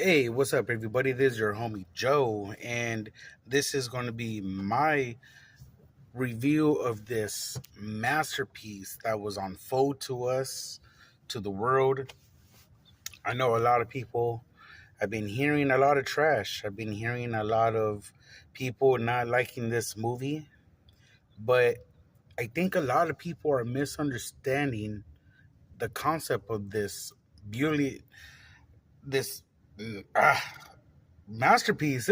Hey, what's up, everybody? This is your homie Joe, and this is going to be my review of this masterpiece that was on fold to us, to the world. I know a lot of people. I've been hearing a lot of trash. I've been hearing a lot of people not liking this movie, but I think a lot of people are misunderstanding the concept of this beauty, this masterpiece.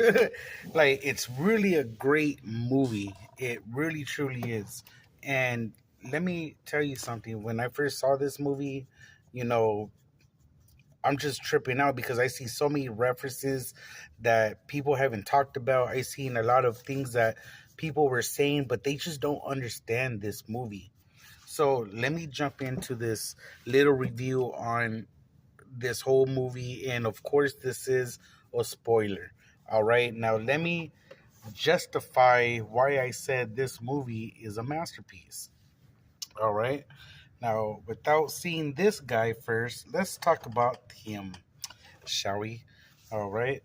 Like, it's really a great movie. It really truly is. And let me tell you something. When I first saw this movie, you know, I'm just tripping out because I see so many references that people haven't talked about. I seen a lot of things that people were saying, but they just don't understand this movie. So let me jump into this little review on this whole movie, and of course this is a spoiler. All right, now let me justify why I said this movie is a masterpiece. All right, now without seeing this guy first, let's talk about him, shall we? All right.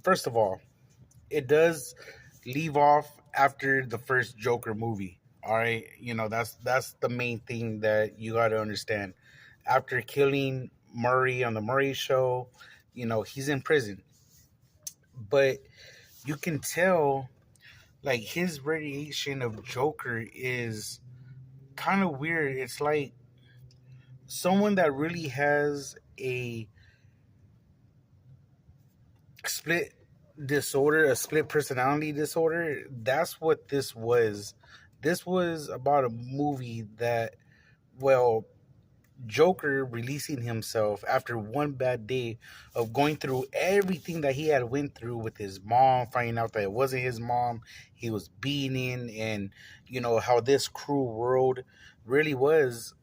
First of all, it does leave off after the first Joker movie. All right, that's the main thing that you got to understand. After killing Murray on the Murray show, he's in prison, but you can tell like his radiation of Joker is kind of weird. It's like someone that really has a split disorder, a split personality disorder. That's what this was. This was about a movie that, well, Joker releasing himself after one bad day of going through everything that he had went through with his mom, finding out that it wasn't his mom, he was beaten, and how this cruel world really was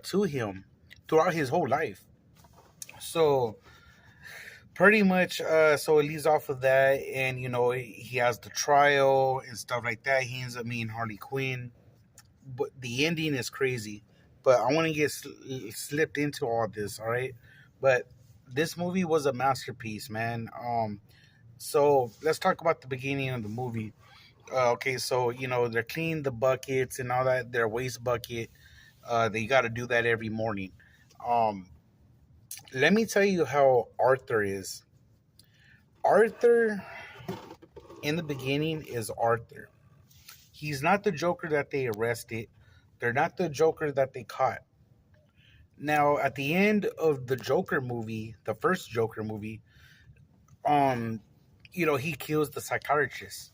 to him throughout his whole life. So pretty much, so it leads off of that, and he has the trial and stuff like that. He ends up meeting Harley Quinn, but the ending is crazy. But I want to get slipped into all this, all right? But this movie was a masterpiece, man. So let's talk about the beginning of the movie. Okay, so they're cleaning the buckets and all that. Their waste bucket. They got to do that every morning. Um, Let me tell you how Arthur is. Arthur in the beginning is Arthur. He's not the Joker that they arrested. They're not the Joker that they caught. Now, at the end of the Joker movie, the first Joker movie, um, he kills the psychiatrist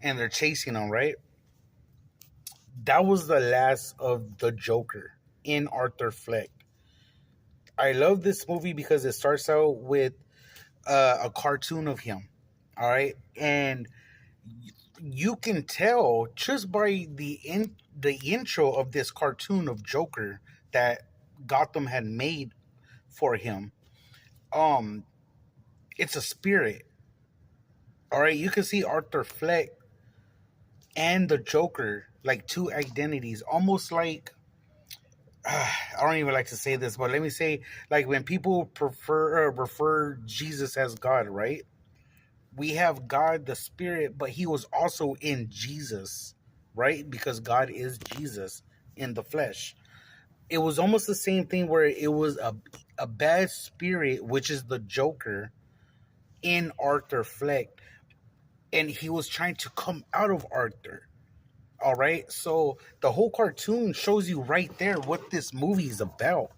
and they're chasing him, right? That was the last of the Joker in Arthur Fleck. I love this movie because it starts out with a cartoon of him, all right? And you can tell just by the intro of this cartoon of Joker that Gotham had made for him. Um, it's a spirit. All right, you can see Arthur Fleck and the Joker like two identities, almost like I don't even like to say this, but let me say like when people refer Jesus as God, right? We have God the Spirit, but He was also in Jesus, right? Because God is Jesus in the flesh. It was almost the same thing where it was a bad spirit, which is the Joker, in Arthur Fleck, and he was trying to come out of Arthur. All right, so the whole cartoon shows you right there what this movie is about.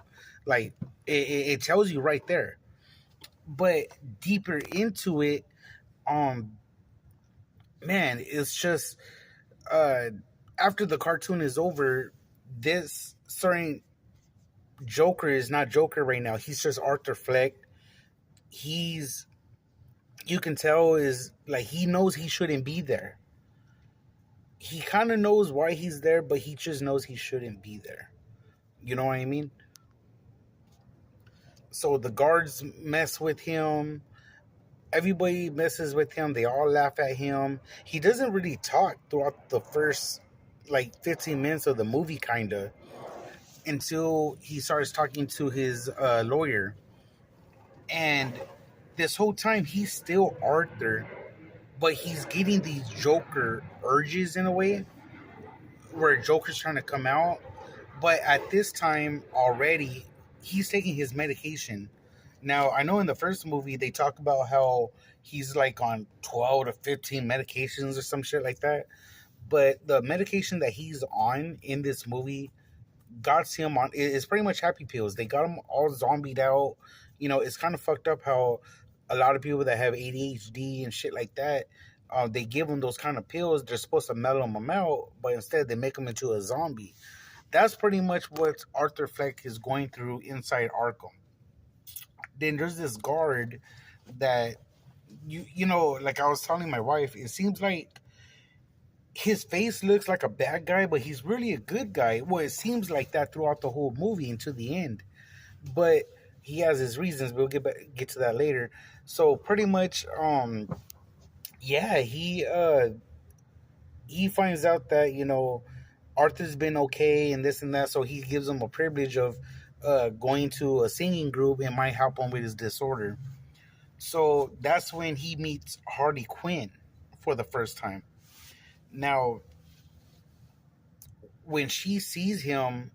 Like it tells you right there. But deeper into it, um, man, it's just uh, after the cartoon is over, this certain Joker is not Joker right now. He's just Arthur Fleck. He's you can tell is like he knows he shouldn't be there. He kind of knows why he's there, but he just knows he shouldn't be there. You know what I mean? So the guards mess with him. Everybody messes with him. They all laugh at him. He doesn't really talk throughout the first like 15 minutes of the movie, kind of, until he starts talking to his lawyer. And this whole time he's still Arthur, but he's getting these Joker urges in a way where Joker's trying to come out. But at this time already, he's taking his medication. Now, I know in the first movie they talk about how he's like on 12 to 15 medications or some shit like that. But the medication that he's on in this movie got him on is pretty much happy pills. They got him all zombied out. You know, it's kind of fucked up how a lot of people that have ADHD and shit like that, they give them those kind of pills. They're supposed to mellow them out, but instead they make them into a zombie. That's pretty much what Arthur Fleck is going through inside Arkham. Then there's this guard that you know, like I was telling my wife, it seems like his face looks like a bad guy, but he's really a good guy. Well, it seems like that throughout the whole movie until the end. But he has his reasons. We'll get to that later. So pretty much, yeah, he finds out that Arthur's been okay and this and that, so he gives him a privilege of going to a singing group and might help him with his disorder. So that's when he meets Harley Quinn for the first time. Now, when she sees him,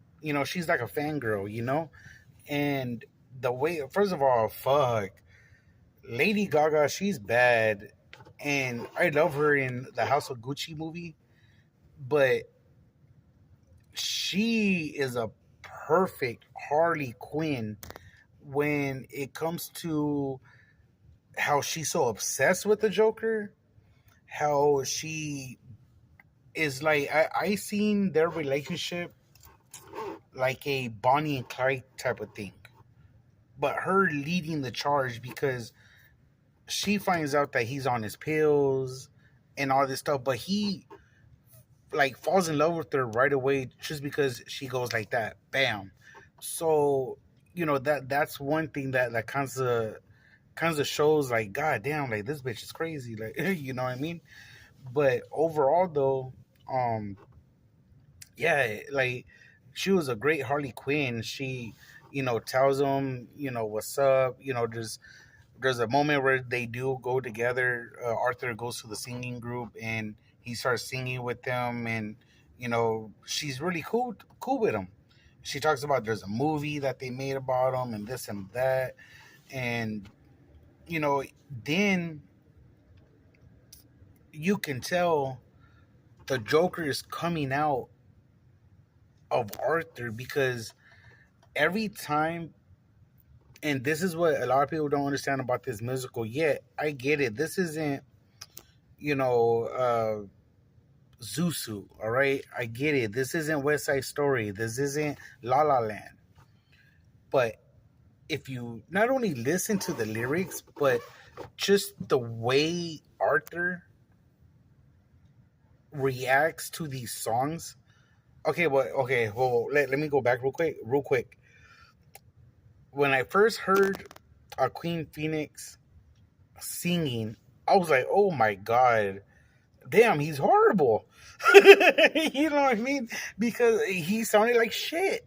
she's like a fangirl, and the way, first of all, fuck, Lady Gaga, she's bad, and I love her in the House of Gucci movie, but she is a perfect Harley Quinn when it comes to how she's so obsessed with the Joker, how she is like, I seen their relationship like a Bonnie and Clyde type of thing, but her leading the charge because she finds out that he's on his pills and all this stuff, but he like falls in love with her right away just because she goes like that, bam. So that's one thing that kind of shows like, god damn, like this bitch is crazy, like you know what I mean. But overall though, um yeah, like she was a great Harley Quinn. She tells him what's up. There's a moment where they do go together. Arthur goes to the singing group and he starts singing with them, and she's really cool with him. She talks about there's a movie that they made about him and this and that, and you know then you can tell the Joker is coming out of Arthur because every time, and this is what a lot of people don't understand about this musical yet. I get it. This isn't, you know, Zusu, all right? I get it. This isn't West Side Story. This isn't La La Land. But if you not only listen to the lyrics, but just the way Arthur reacts to these songs. Well, let me go back real quick. When I first heard Queen Phoenix singing, I was like, oh my god, damn, he's horrible. You know what I mean? Because he sounded like shit.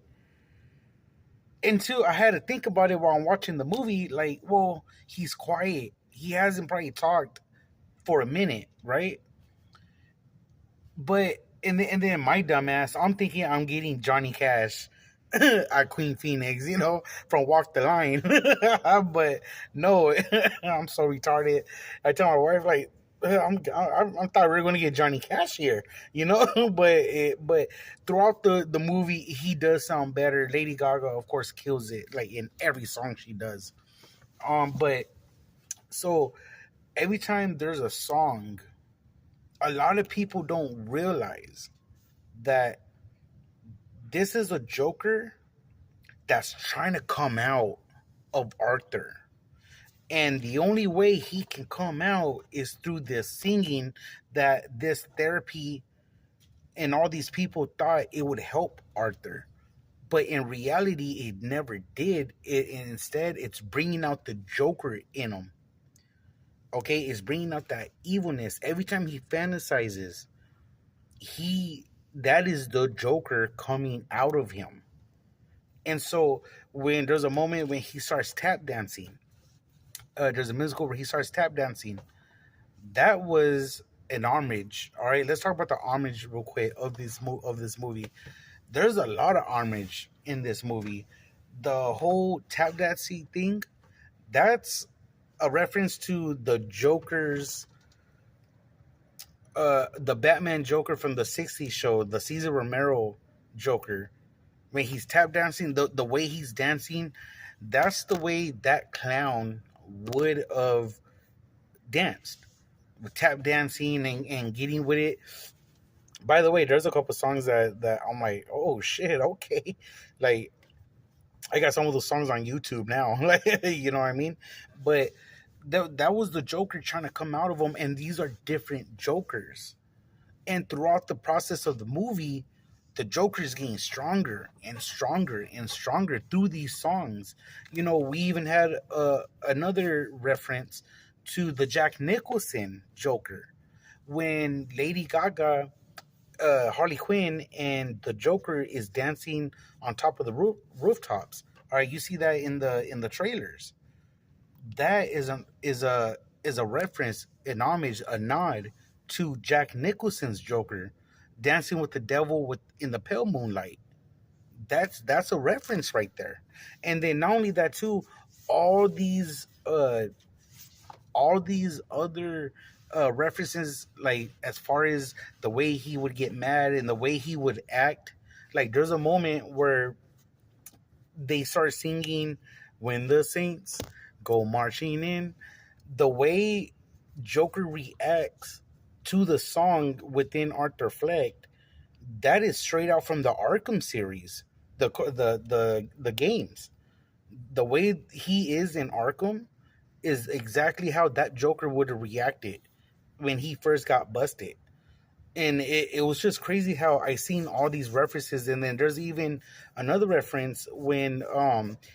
Until I had to think about it while I'm watching the movie, like, well, he's quiet. He hasn't probably talked for a minute, right? But and then my dumbass, I'm thinking I'm getting Johnny Cash at Queen Phoenix, from Walk the Line. But no, I'm so retarded. I tell my wife like, I thought we were gonna get Johnny Cash here, but throughout the movie, he does sound better. Lady Gaga, of course, kills it like in every song she does. But so every time there's a song, a lot of people don't realize that this is a Joker that's trying to come out of Arthur. And the only way he can come out is through this singing, that this therapy and all these people thought it would help Arthur. But in reality, it never did. Instead, it's bringing out the Joker in him. Okay? It's bringing out that evilness. Every time he fantasizes, that is the Joker coming out of him. And so when there's a moment when he starts tap dancing, There's a musical where he starts tap dancing. That was an homage. All right, let's talk about the homage real quick of this movie. There's a lot of homage in this movie. The whole tap dancing thing, that's a reference to the Joker's the Batman Joker from the '60s show, the Cesar Romero Joker. When he's tap dancing, the way he's dancing, that's the way that clown would have danced, with tap dancing and getting with it. By the way, there's a couple songs that I'm like, oh shit, okay, like I got some of those songs on YouTube now, like you know what I mean. But that was the Joker trying to come out of him, and these are different Jokers. And throughout the process of the movie, the Joker is getting stronger and stronger and stronger through these songs. You know, we even had another reference to the Jack Nicholson Joker when Lady Gaga, Harley Quinn, and the Joker is dancing on top of the rooftops. All right, you see that in the trailers. That is a reference, an homage, a nod to Jack Nicholson's Joker, dancing with the devil with in the pale moonlight. That's a reference right there. And then not only that too, all these uh all these other references, like as far as the way he would get mad and the way he would act. Like there's a moment where they start singing "When the Saints Go Marching In." The way Joker reacts to the song within Arthur Fleck, that is straight out from the Arkham series, the games. The way he is in Arkham is exactly how that Joker would have reacted when he first got busted. And it was just crazy how I seen all these references, and then there's even another reference when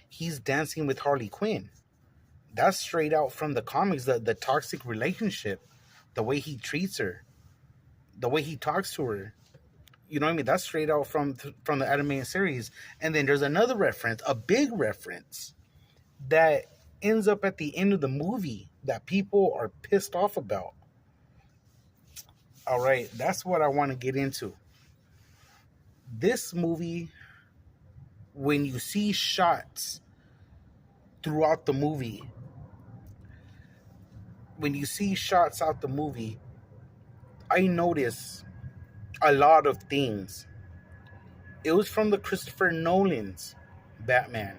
he's dancing with Harley Quinn. That's straight out from the comics, the toxic relationship, the way he treats her, the way he talks to her. You know what I mean? That's straight out from the animated series. And then there's another reference, a big reference that ends up at the end of the movie that people are pissed off about. All right, that's what I want to get into. This movie, when you see shots throughout the movie, when you see shots out the movie, I notice a lot of things. It was from the Christopher Nolan's Batman.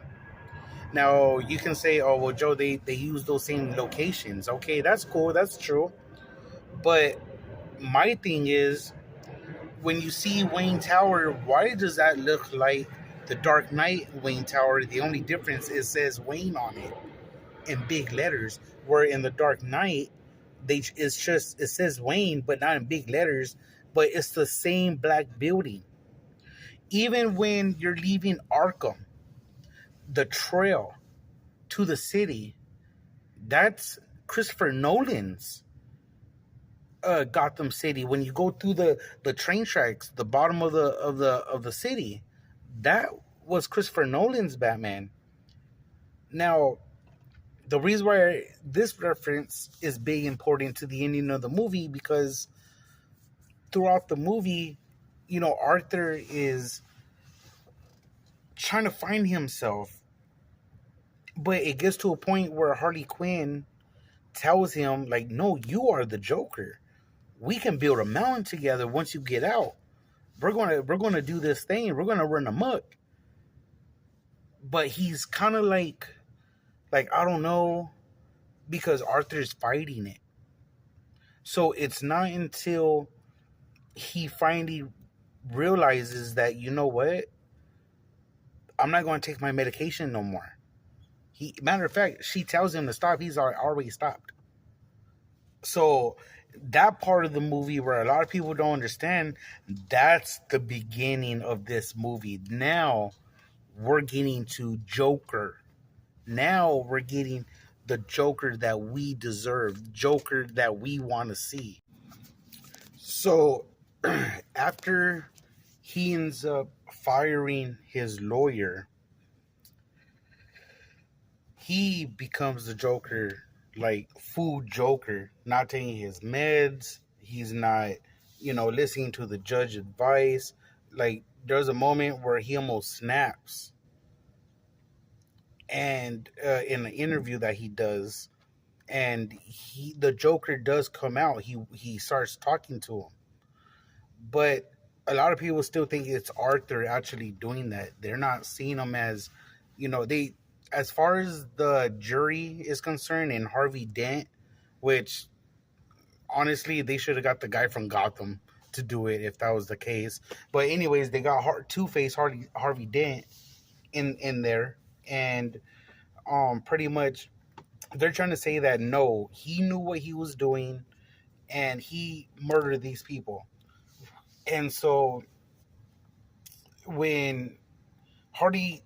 Now you can say, "Oh well, Joe, they use those same locations." Okay, that's cool, that's true. But my thing is, when you see Wayne Tower, why does that look like the Dark Knight Wayne Tower? The only difference is it says Wayne on it in big letters, where in the Dark Knight, it says Wayne, but not in big letters, but it's the same black building. Even when you're leaving Arkham, the trail to the city, that's Christopher Nolan's Gotham City. When you go through the train tracks, the bottom of the city, that was Christopher Nolan's Batman. Now, the reason why this reference is big important to the ending of the movie, because throughout the movie, you know, Arthur is trying to find himself, but it gets to a point where Harley Quinn tells him, like, no, you are the Joker. We can build a mountain together once you get out. We're gonna do this thing. We're gonna run amok. But he's kind of like I don't know, because Arthur's fighting it. So it's not until he finally realizes that, you know what, I'm not going to take my medication no more. Matter of fact, she tells him to stop. He's already stopped. So that part of the movie where a lot of people don't understand, that's the beginning of this movie. Now we're getting to Joker. Now we're getting the Joker that we deserve, Joker that we want to see. So after he ends up firing his lawyer, he becomes the Joker like full Joker, not taking his meds. He's not, listening to the judge advice. Like there's a moment where he almost snaps, and in an interview that he does, and the Joker does come out. He starts talking to him, but a lot of people still think it's Arthur actually doing that. They're not seeing him as, they, as far as the jury is concerned, and Harvey Dent, which honestly they should have got the guy from Gotham to do it if that was the case. But anyways, they got Two Face Harvey Dent in there, and pretty much they're trying to say that no, he knew what he was doing, and he murdered these people. And so when Hardy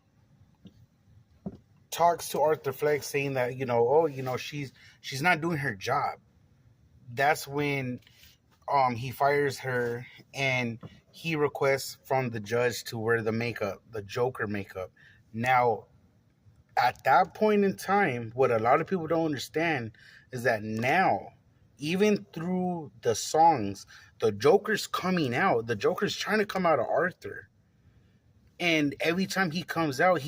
talks to Arthur Fleck saying that, oh, she's not doing her job, that's when he fires her, and he requests from the judge to wear the makeup, the Joker makeup. Now, at that point in time, what a lot of people don't understand is that now, even through the songs, the Joker's coming out. The Joker's trying to come out of Arthur. And every time he comes out,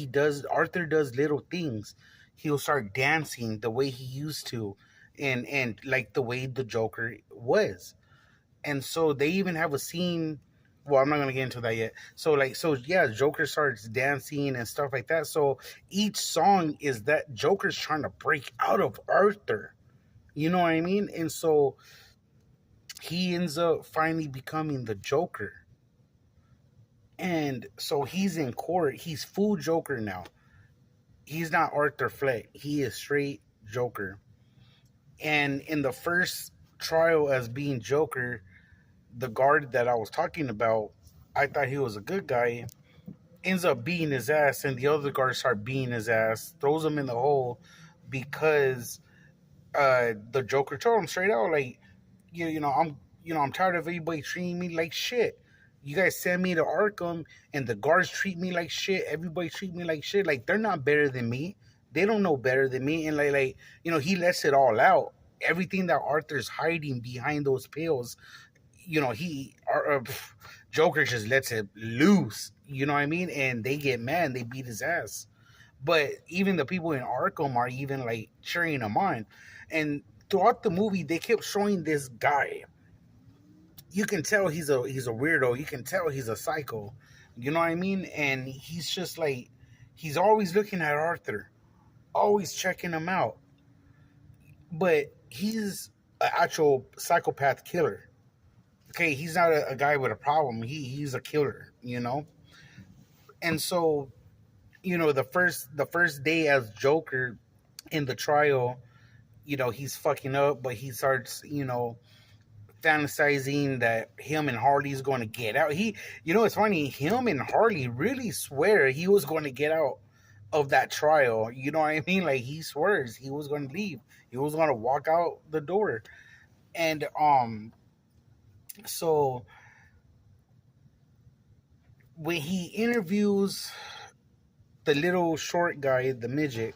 Arthur does little things. He'll start dancing the way he used to, and like the way the Joker was. And so they even have a scene. Well, I'm not gonna get into that yet. So yeah, Joker starts dancing and stuff like that. So each song is that Joker's trying to break out of Arthur. You know what I mean? And so he ends up finally becoming the Joker. And so he's in court. He's full Joker now. He's not Arthur Fleck. He is straight Joker. And in the first trial as being Joker, the guard that I was talking about, I thought he was a good guy, ends up beating his ass, and the other guards start beating his ass, throws him in the hole because the Joker told him straight out, like, I'm tired of everybody treating me like shit. You guys send me to Arkham, and the guards treat me like shit. Everybody treat me like shit. Like they're not better than me. They don't know better than me. And he lets it all out. Everything that Arthur's hiding behind those pills, Joker just lets it loose. You know what I mean? And they get mad and they beat his ass. But even the people in Arkham are even like cheering him on. And throughout the movie, they kept showing this guy. You can tell he's a weirdo. You can tell he's a psycho. You know what I mean? And he's just like, he's always looking at Arthur, always checking him out. But he's an actual psychopath killer. Okay, he's not a guy with a problem. He's a killer, And so, the first day as Joker in the trial, he's fucking up, but he starts, fantasizing that him and Harley's going to get out. It's funny. Him and Harley really swear he was going to get out of that trial. You know what I mean? Like he swears he was going to leave. He was going to walk out the door. And so when he interviews the little short guy, the midget,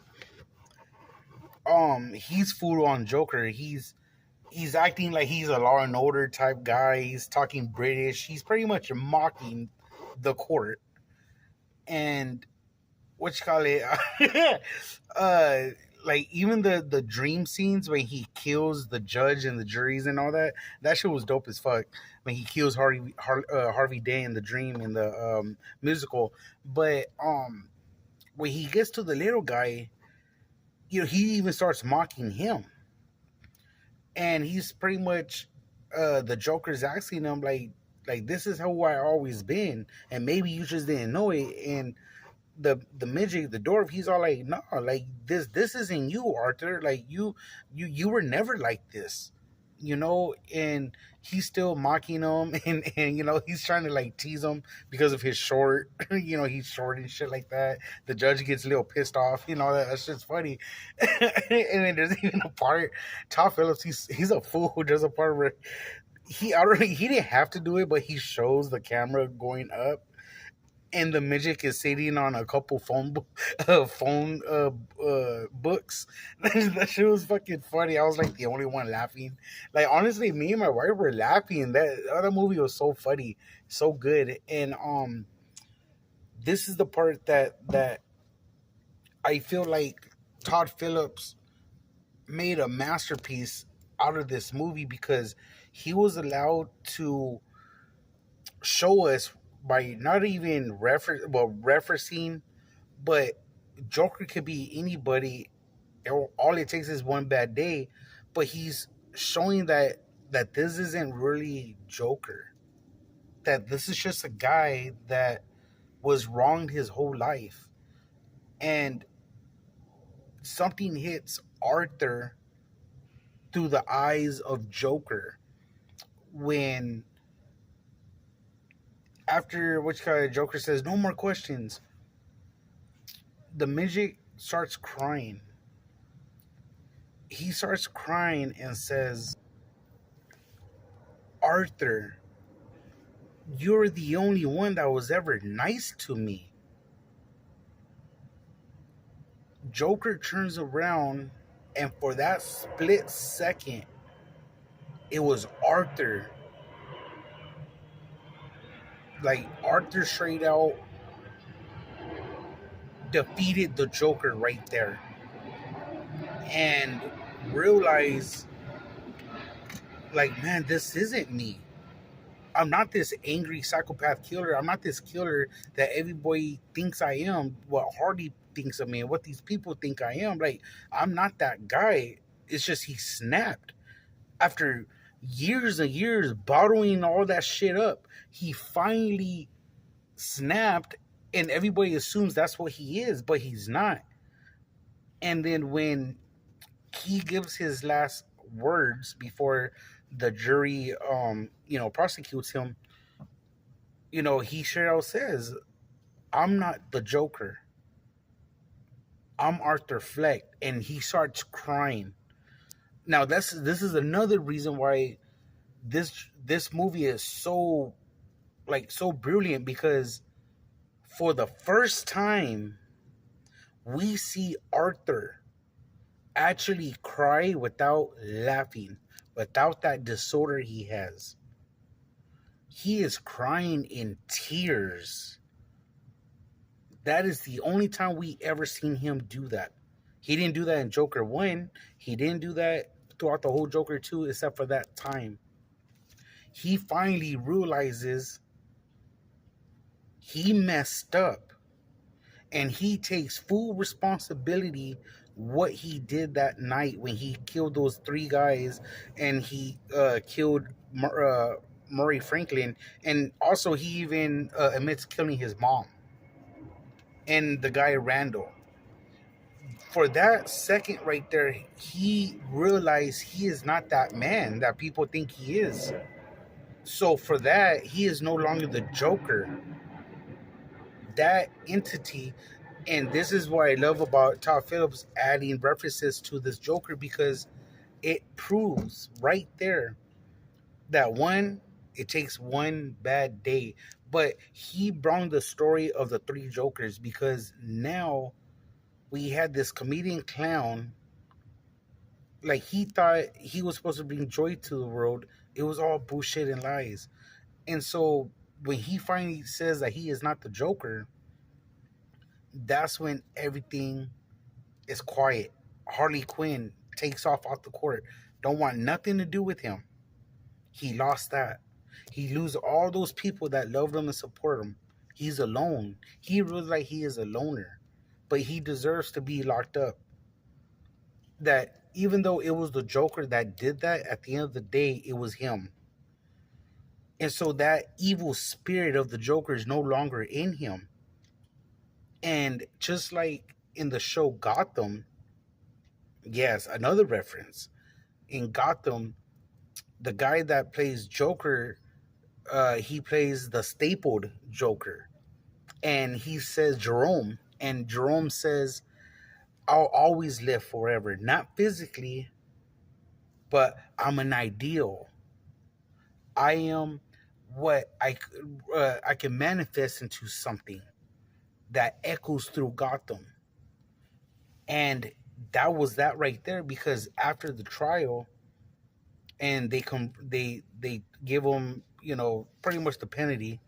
he's full on Joker. He's acting like he's a Law and Order type guy. He's talking British. He's pretty much mocking the court. And what you call it? Like even the dream scenes when he kills the judge and the juries and all that. That shit was dope as fuck. When he kills Harvey Dent in the dream in the musical. But when he gets to the little guy, he even starts mocking him. And he's pretty much the Joker's asking him like this is how I always been, and maybe you just didn't know it. And the midget, the dwarf, he's all like, no, like this isn't you, Arthur. Like you were never like this, And he's still mocking him, and he's trying to like tease him because of his short, he's short and shit like that. The judge gets a little pissed off, that's just funny. And then there's even a part, Todd Phillips, he's a fool who does a part where he didn't have to do it, but he shows the camera going up, and the midget is sitting on a couple phone books. That shit was fucking funny. I was like the only one laughing. Like honestly, me and my wife were laughing. That other movie was so funny, so good. And this is the part that I feel like Todd Phillips made a masterpiece out of this movie because he was allowed to show us by not even referencing, but Joker could be anybody. All it takes is one bad day, but he's showing that this isn't really Joker. That this is just a guy that was wronged his whole life, and something hits Arthur through the eyes of Joker when after which kind of Joker says no more questions, the midget starts crying. He starts crying and says, Arthur, you're the only one that was ever nice to me. Joker turns around, and for that split second, it was Arthur. Like, Arthur straight out defeated the Joker right there. And realized, like, man, this isn't me. I'm not this angry psychopath killer. I'm not this killer that everybody thinks I am, what Hardy thinks of me, and what these people think I am. Like, I'm not that guy. It's just he snapped. After years and years bottling all that shit up, he finally snapped, and everybody assumes that's what he is, but he's not. And then when he gives his last words before the jury, prosecutes him, he straight out says, I'm not the Joker. I'm Arthur Fleck. And he starts crying. Now this is another reason why this movie is so brilliant, because for the first time we see Arthur actually cry without laughing, without that disorder he has. He is crying in tears. That is the only time we ever seen him do that. He didn't do that in Joker 1. He didn't do that throughout the whole Joker 2 except for that time. He finally realizes he messed up, and he takes full responsibility what he did that night when he killed those three guys, and he killed Murray Franklin, and also he even admits killing his mom and the guy Randall. For that second right there, he realized he is not that man that people think he is. So for that, he is no longer the Joker. That entity, and this is what I love about Todd Phillips adding references to this Joker, because it proves right there that one, it takes one bad day, but he brought the story of the three Jokers, because now we had this comedian clown. Like, he thought he was supposed to bring joy to the world. It was all bullshit and lies. And so when he finally says that he is not the Joker, that's when everything is quiet. Harley Quinn takes off the court. Don't want nothing to do with him. He lost that. He loses all those people that love him and support him. He's alone. He feels like he is a loner, but he deserves to be locked up. That even though it was the Joker that did that, at the end of the day, it was him. And so that evil spirit of the Joker is no longer in him. And just like in the show Gotham, yes, another reference. In Gotham, the guy that plays Joker, he plays the stapled Joker. And he says Jerome. And Jerome says, I'll always live forever. Not physically, but I'm an ideal. I am what I can manifest into something that echoes through Gotham. And that was that right there, because after the trial, and they give him, pretty much the penalty.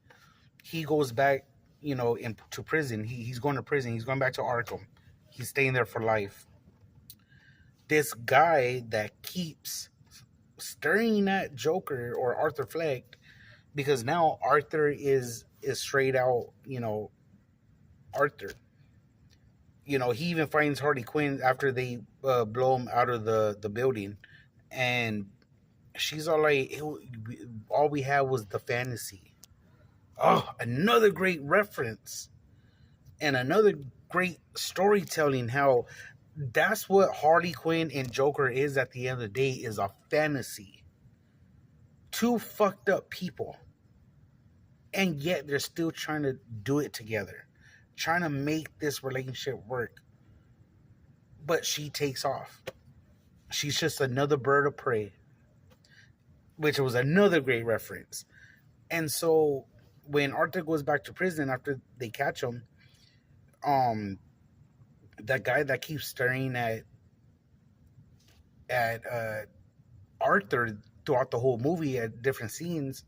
He goes back, into prison. He's going to prison. He's going back to Arkham. He's staying there for life. This guy that keeps staring at Joker or Arthur Fleck, because now Arthur is straight out, Arthur. He even finds Harley Quinn after they blow him out of the building, and she's all like, all we had was the fantasy. Oh, another great reference and another great storytelling. How that's what Harley Quinn and Joker is at the end of the day, is a fantasy. Two fucked up people, and yet they're still trying to do it together, trying to make this relationship work. But she takes off. She's just another bird of prey, which was another great reference. And so when Arthur goes back to prison after they catch him, um, that guy that keeps staring at Arthur throughout the whole movie at different scenes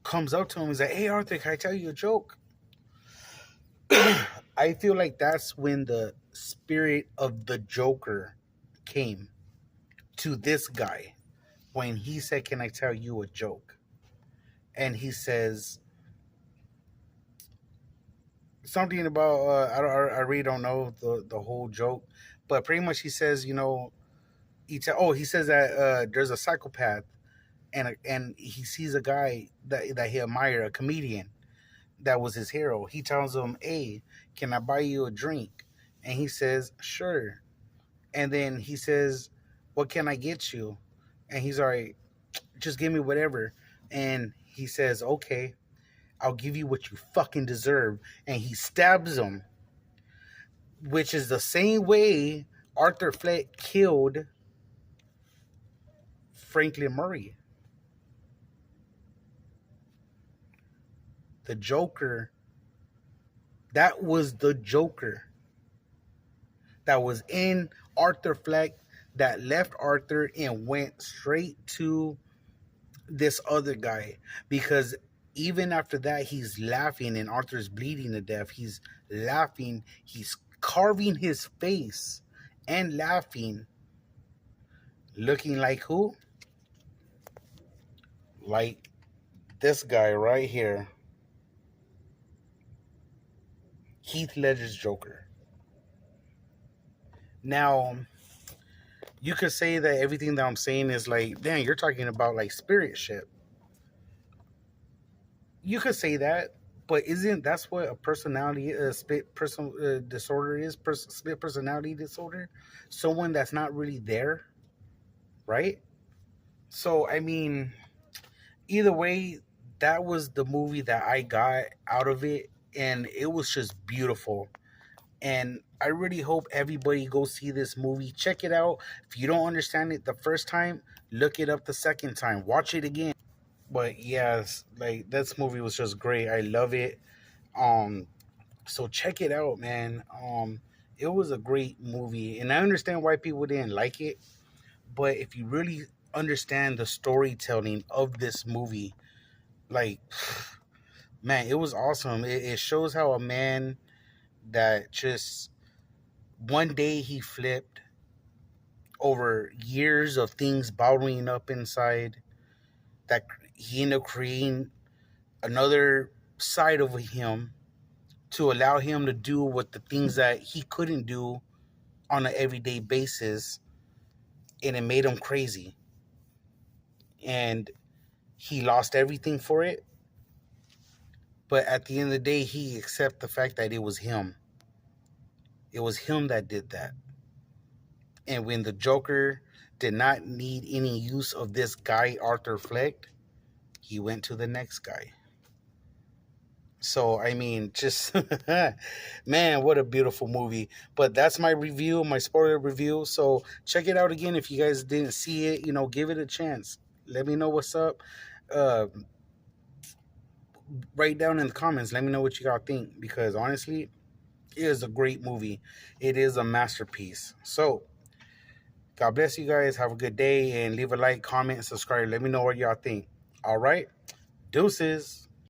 comes up to him and is like, "Hey Arthur, can I tell you a joke?" I feel like that's when the spirit of the Joker came to this guy, when he said, "Can I tell you a joke?" And he says something about I really don't know the whole joke, but pretty much he says, he says that there's a psychopath, and he sees a guy that he admired, a comedian that was his hero. He tells him, "Hey, can I buy you a drink?" And he says, "Sure." And then he says, "What can I get you?" And he's like, "Just give me whatever." And he says, "Okay, I'll give you what you fucking deserve." And he stabs him, which is the same way Arthur Fleck killed Franklin Murray. The Joker, that was the Joker that was in Arthur Fleck, that left Arthur and went straight to this other guy. Because even after that, he's laughing and Arthur's bleeding to death. He's laughing. He's carving his face and laughing, looking like who? Like this guy right here, Heath Ledger's Joker. Now, you could say that everything that I'm saying is like, damn, you're talking about like spirit shit. You could say that, but isn't that's what a personality, split person disorder is? Split personality disorder, someone that's not really there, right? So I mean, either way, that was the movie that I got out of it, and it was just beautiful. And I really hope everybody go see this movie. Check it out. If you don't understand it the first time, look it up the second time. Watch it again. But yes, like this movie was just great. I love it. Um, so check it out, man. It was a great movie, and I understand why people didn't like it. But if you really understand the storytelling of this movie, like, man, it was awesome. It shows how a man that just one day he flipped over years of things bottling up inside, that he ended up creating another side of him to allow him to do what the things that he couldn't do on an everyday basis, and it made him crazy. And he lost everything for it, but at the end of the day, he accepted the fact that it was him. It was him that did that. And when the Joker did not need any use of this guy, Arthur Fleck, he went to the next guy. So, I mean, just, man, what a beautiful movie. But that's my review, my spoiler review. So, check it out again if you guys didn't see it. Give it a chance. Let me know what's up. Uh, write down in the comments. Let me know what you guys think, because honestly, it is a great movie. It is a masterpiece. So, God bless you guys. Have a good day, and leave a like, comment, and subscribe. Let me know what y'all think. All right, deuces.